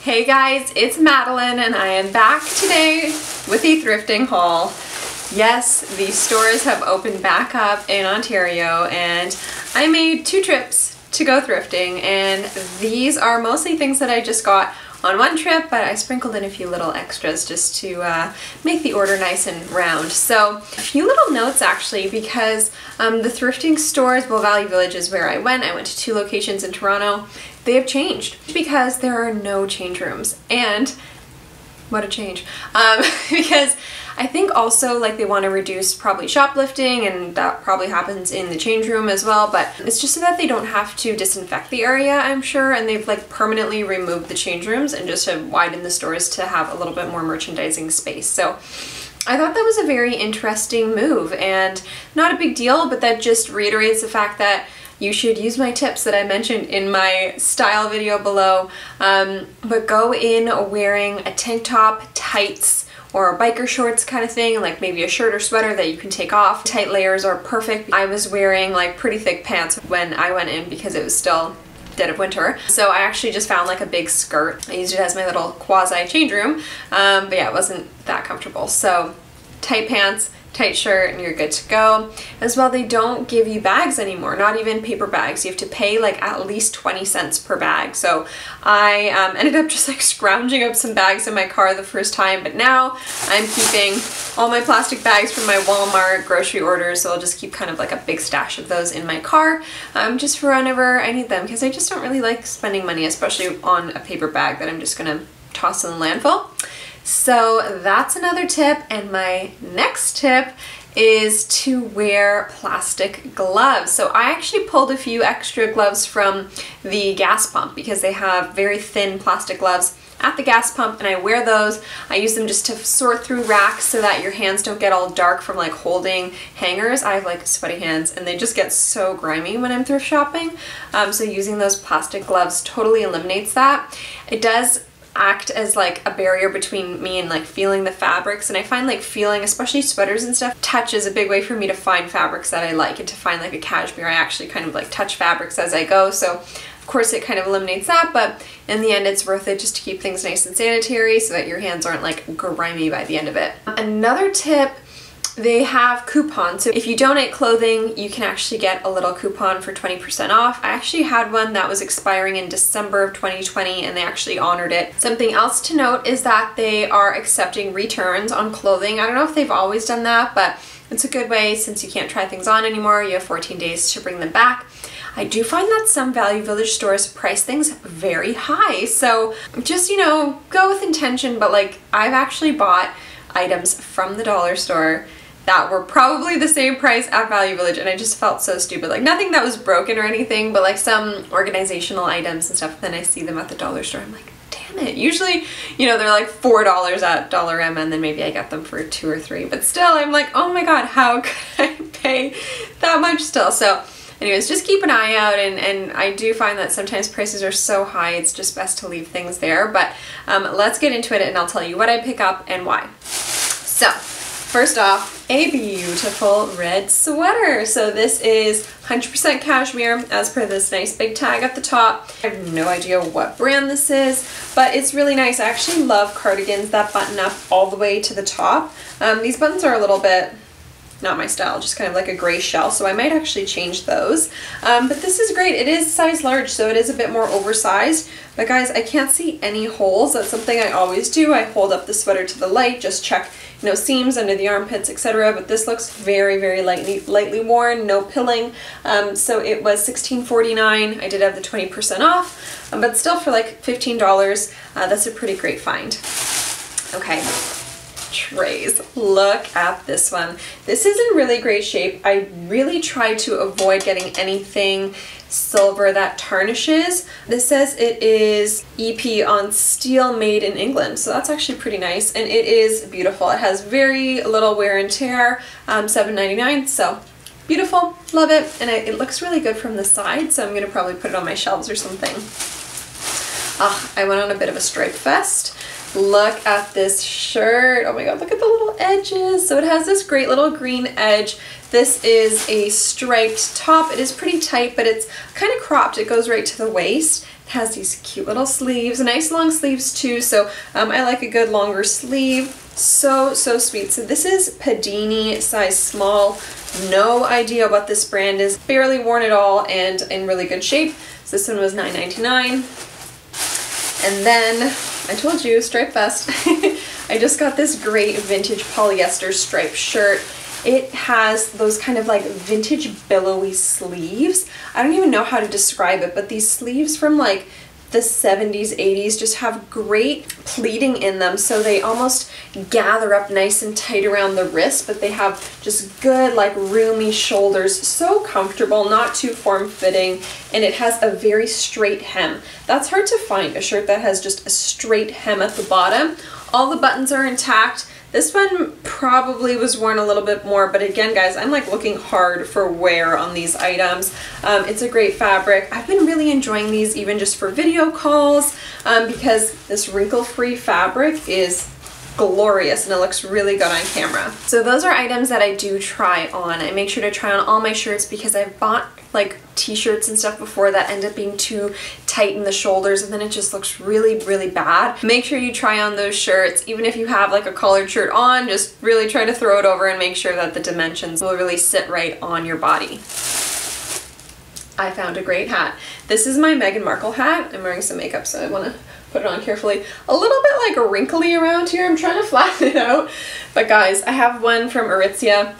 Hey guys, it's Madeline and I am back today with a thrifting haul. Yes, the stores have opened back up in Ontario and I made 2 trips to go thrifting, and these are mostly things that I just got on one trip, but I sprinkled in a few little extras just to make the order nice and round. So a few little notes actually, because the thrifting stores, well, Value Village is where I went. I went to 2 locations in Toronto. They have changed because there are no change rooms, and what a change. Because I think also like they want to reduce probably shoplifting, and that probably happens in the change room as well, but it's just so that they don't have to disinfect the area, I'm sure, and they've like permanently removed the change rooms and just have widened the stores to have a little bit more merchandising space. So I thought that was a very interesting move and not a big deal, but that just reiterates the fact that you should use my tips that I mentioned in my style video below, but go in wearing a tank top, tights, or biker shorts kind of thing, like maybe a shirt or sweater that you can take off. Tight layers are perfect. I was wearing like pretty thick pants when I went in because it was still dead of winter. So I actually just found like a big skirt. I used it as my little quasi change room, but yeah, it wasn't that comfortable. So tight pants, tight shirt, and you're good to go. As well, they don't give you bags anymore, not even paper bags. You have to pay like at least 20 cents per bag. So I ended up just like scrounging up some bags in my car the first time, but now I'm keeping all my plastic bags from my Walmart grocery orders, so I'll just keep kind of like a big stash of those in my car, just for whenever I need them, because I just don't really like spending money, especially on a paper bag that I'm just gonna toss in the landfill. So that's another tip, and my next tip is to wear plastic gloves. So I actually pulled a few extra gloves from the gas pump because they have very thin plastic gloves at the gas pump, and I wear those. I use them just to sort through racks so that your hands don't get all dark from like holding hangers. I have like sweaty hands and they just get so grimy when I'm thrift shopping. So using those plastic gloves totally eliminates that. It does act as like a barrier between me and like feeling the fabrics, and I find like feeling, especially sweaters and stuff, touch is a big way for me to find fabrics that I like, and to find like a cashmere I actually kind of like touch fabrics as I go. So of course it kind of eliminates that, but in the end it's worth it just to keep things nice and sanitary so that your hands aren't like grimy by the end of it. Another tip, they have coupons. So if you donate clothing, you can actually get a little coupon for 20% off. I actually had one that was expiring in December of 2020 and they actually honored it. Something else to note is that they are accepting returns on clothing. I don't know if they've always done that, but it's a good way since you can't try things on anymore. You have 14 days to bring them back. I do find that some Value Village stores price things very high. So just, you know, go with intention, but like I've actually bought items from the dollar store that were probably the same price at Value Village, and I just felt so stupid. Like nothing that was broken or anything, but like some organizational items and stuff, then I see them at the dollar store, I'm like, damn it. Usually, you know, they're like $4 at Dollar M, and then maybe I get them for 2 or 3, but still I'm like, oh my god, how could I pay that much still? So anyways, just keep an eye out, and I do find that sometimes prices are so high, it's just best to leave things there. But let's get into it and I'll tell you what I pick up and why. So first off, a beautiful red sweater. So this is 100% cashmere as per this nice big tag at the top. I have no idea what brand this is, but it's really nice. I actually love cardigans that button up all the way to the top. These buttons are a little bit not my style, just kind of like a gray shell, so I might actually change those. But this is great. It is size large, so it is a bit more oversized. But guys, I can't see any holes. That's something I always do. I hold up the sweater to the light, just check, you know, seams under the armpits, etc. But this looks very, very lightly worn, no pilling. So it was $16.49. I did have the 20% off, but still for like $15, that's a pretty great find. Okay. Trays. Look at this one. This is in really great shape. I really try to avoid getting anything silver that tarnishes. This says it is EP on steel, made in England, so that's actually pretty nice, and it is beautiful. It has very little wear and tear, $7.99, so beautiful, love it, and it looks really good from the side, so I'm gonna probably put it on my shelves or something. I went on a bit of a stripe fest. Look at this shirt. Oh my god, look at the little edges. So it has this great little green edge. This is a striped top. It is pretty tight, but it's kind of cropped. It goes right to the waist. It has these cute little sleeves, nice long sleeves too, so I like a good longer sleeve. So sweet. So this is Padini size small. No idea what this brand is. Barely worn at all and in really good shape. So this one was $9.99. And then I told you, Stripe Fest. I just got this great vintage polyester striped shirt. It has those kind of like vintage billowy sleeves. I don't even know how to describe it, but these sleeves from like the 70s, 80s just have great pleating in them, so they almost gather up nice and tight around the wrist, but they have just good like roomy shoulders, so comfortable, not too form-fitting, and it has a very straight hem. That's hard to find, a shirt that has just a straight hem at the bottom. All the buttons are intact. This one probably was worn a little bit more, but again, guys, I'm like looking hard for wear on these items. It's a great fabric. I've been really enjoying these even just for video calls because this wrinkle-free fabric is glorious and it looks really good on camera. So those are items that I do try on. I make sure to try on all my shirts because I've bought like t-shirts and stuff before that end up being too tight in the shoulders and then it just looks really bad. Make sure you try on those shirts. Even if you have like a collared shirt on, just really try to throw it over and make sure that the dimensions will really sit right on your body. I found a great hat. This is my Meghan Markle hat. I'm wearing some makeup, so I want to put it on carefully. A little bit like wrinkly around here. I'm trying to flatten it out. But guys, I have one from Aritzia.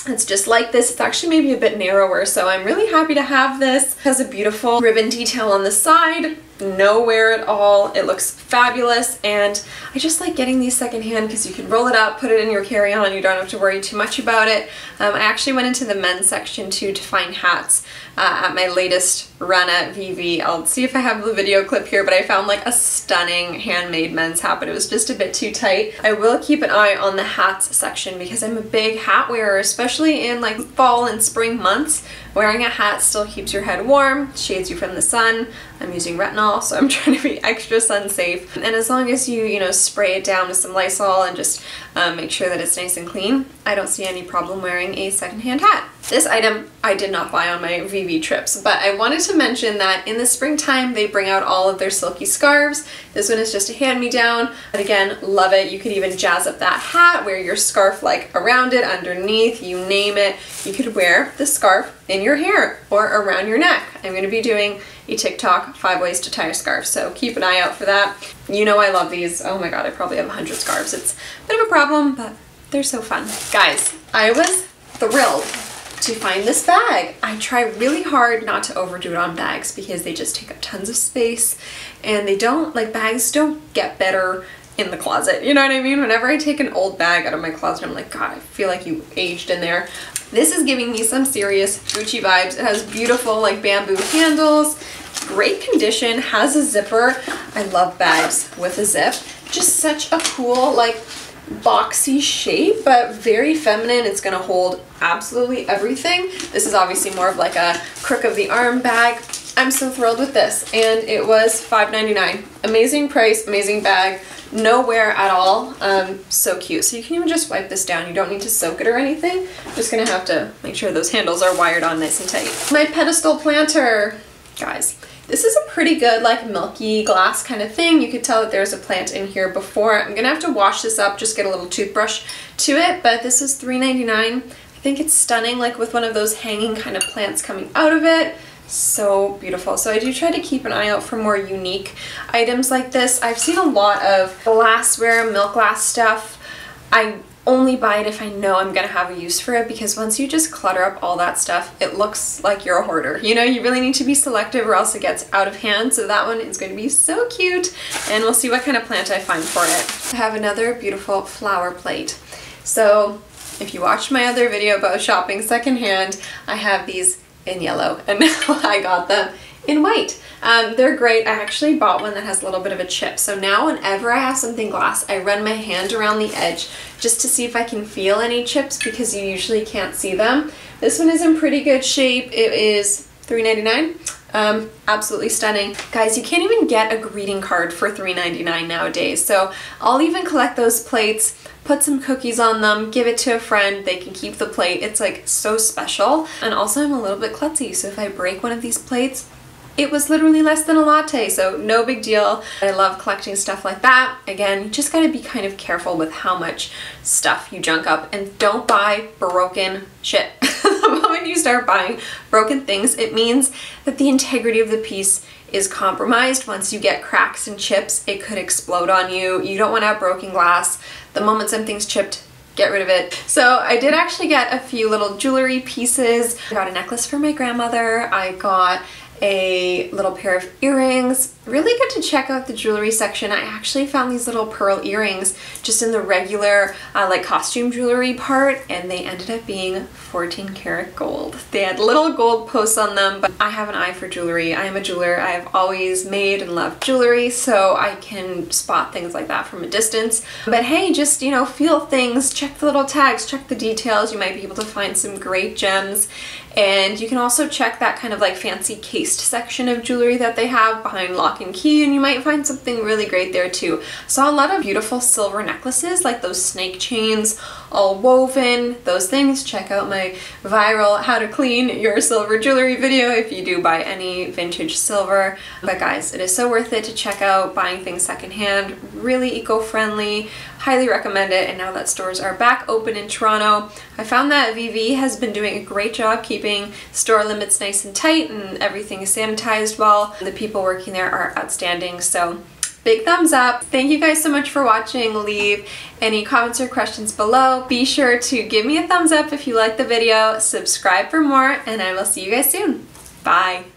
It's just like this. It's actually maybe a bit narrower, so I'm really happy to have this. It has a beautiful ribbon detail on the side, no wear at all. It looks fabulous, and I just like getting these secondhand because you can roll it up, put it in your carry-on, you don't have to worry too much about it. I actually went into the men's section too to find hats at my latest run at VV. I'll see if I have the video clip here, but I found like a stunning handmade men's hat, but it was just a bit too tight. I will keep an eye on the hats section because I'm a big hat wearer, especially in like fall and spring months. Wearing a hat still keeps your head warm, shades you from the sun. I'm using retinol, so I'm trying to be extra sun safe. And as long as you know, spray it down with some Lysol and just make sure that it's nice and clean, I don't see any problem wearing a secondhand hat. This item I did not buy on my VV trips, but I wanted to mention that in the springtime they bring out all of their silky scarves. This one is just a hand-me-down, but again, love it. You could even jazz up that hat, wear your scarf like around it, underneath, you name it. You could wear the scarf in your hair or around your neck. I'm going to be doing a TikTok 5 ways to tie a scarf, so keep an eye out for that. You know I love these. Oh my god, I probably have 100 scarves. It's a bit of a problem, but they're so fun. Guys, I was thrilled to find this bag. I try really hard not to overdo it on bags because they just take up tons of space and they don't, like, bags don't get better in the closet, you know what I mean? Whenever I take an old bag out of my closet, I'm like, god, I feel like you aged in there. This is giving me some serious Gucci vibes. It has beautiful like bamboo handles, great condition, has a zipper. I love bags with a zip. Just such a cool like boxy shape, but very feminine. It's gonna hold absolutely everything. This is obviously more of like a crook of the arm bag. I'm so thrilled with this, and it was $5.99. Amazing price, amazing bag, no wear at all. So cute. So you can even just wipe this down. You don't need to soak it or anything. Just gonna have to make sure those handles are wired on nice and tight. My pedestal planter, guys. This is a pretty good like milky glass kind of thing. You could tell that there's a plant in here before. I'm gonna have to wash this up, just get a little toothbrush to it, but this was $3.99. I think it's stunning, like with one of those hanging kind of plants coming out of it. So beautiful. So I do try to keep an eye out for more unique items like this. I've seen a lot of glassware, milk glass stuff. I only buy it if I know I'm gonna have a use for it, because once you just clutter up all that stuff, it looks like you're a hoarder. You know, you really need to be selective or else it gets out of hand. So that one is going to be so cute, and we'll see what kind of plant I find for it. I have another beautiful flower plate. So if you watched my other video about shopping secondhand, I have these in yellow, and now I got them in white. They're great. I actually bought one that has a little bit of a chip, so now whenever I have something glass, I run my hand around the edge just to see if I can feel any chips, because you usually can't see them. This one is in pretty good shape. It is $3.99. Absolutely stunning. Guys, you can't even get a greeting card for $3.99 nowadays, so I'll even collect those plates, put some cookies on them, give it to a friend, they can keep the plate. It's like so special. And also I'm a little bit klutzy, so if I break one of these plates, it was literally less than a latte, so no big deal. I love collecting stuff like that. Again, you just gotta be kind of careful with how much stuff you junk up, and don't buy broken shit. The moment you start buying broken things, it means that the integrity of the piece is compromised. Once you get cracks and chips, it could explode on you. You don't want to have broken glass. The moment something's chipped, get rid of it. So I did actually get a few little jewelry pieces. I got a necklace for my grandmother. I got a little pair of earrings. Really good to check out the jewelry section. I actually found these little pearl earrings just in the regular like costume jewelry part, and they ended up being 14 karat gold. They had little gold posts on them, but I have an eye for jewelry. I am a jeweler. I have always made and loved jewelry, so I can spot things like that from a distance. But hey, just, you know, feel things, check the little tags, check the details. You might be able to find some great gems. And you can also check that kind of like fancy cased section of jewelry that they have behind lock and key, and you might find something really great there too. Saw a lot of beautiful silver necklaces, like those snake chains, all woven, those things. Check out my viral how to clean your silver jewelry video if you do buy any vintage silver. But guys, it is so worth it to check out buying things secondhand. Really eco-friendly, highly recommend it. And now that stores are back open in Toronto, I found that VV has been doing a great job keeping store limits nice and tight, and everything is sanitized well. The people working there are outstanding, so big thumbs up. Thank you guys so much for watching. Leave any comments or questions below. Be sure to give me a thumbs up if you liked the video, subscribe for more, and I will see you guys soon. Bye.